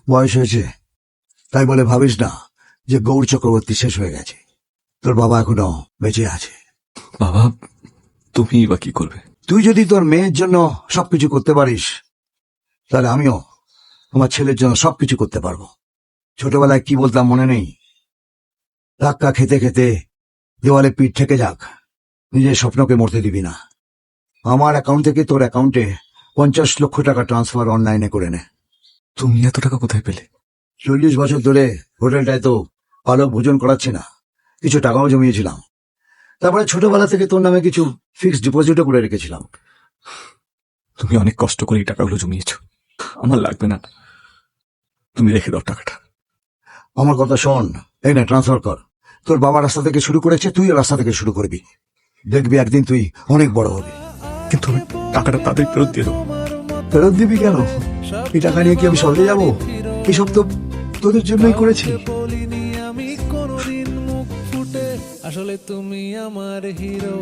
বয়স হয়েছে তাই বলে ভাবিস না যে গৌর চক্রবর্তী শেষ হয়ে গেছে। তোর বাবা এখনো বেঁচে আছে। বাবা, তুমি বা কি করবে? তুই যদি তোর মেয়ের জন্য সবকিছু করতে পারিস তাহলে আমিও আমার ছেলের জন্য সবকিছু করতে পারবো। ছোটবেলায় কি বলতাম মনে নেই? ধাক্কা খেতে খেতে দেওয়ালে পিঠ থেকে যাক, নিজের স্বপ্নকে মরতে দিবি না। আমার অ্যাকাউন্ট থেকে তোর অ্যাকাউন্টে 50 লক্ষ টাকা ট্রান্সফার অনলাইনে করে নে। তুমি এত টাকা কোথায় পেলে? 40 বছর ধরে হোটেলটায় তো ভালো ভোজন করাচ্ছে না, কিছু টাকাও জমিয়েছিলাম। তারপরে ছোটবেলা থেকে তোর নামে কিছু ফিক্সড ডিপোজিটও করে রেখেছিলাম। তুমি অনেক কষ্ট করে এই টাকাগুলো জমিয়েছ, আমার লাগবে না, তুমি রেখে দাও টাকাটা। আমার কথা শোন, এই না ট্রান্সফার কর। তোর বাবা রাস্তা থেকে শুরু করেছে, তুইও রাস্তা থেকে শুরু করবি। দেখবি একদিন তুই অনেক বড় হবি। কিন্তু আমি টাকাটা তাদের ফেরত দিয়ে দেবো। ফেরত দিবি কেন? এই টাকা নিয়ে কি আমি স্বর্গে যাবো? এসব তো তোদের জন্যই করেছি। বলিনি আমি কোনোদিন মুখ ফুটে, আসলে তুমি আমার হিরো।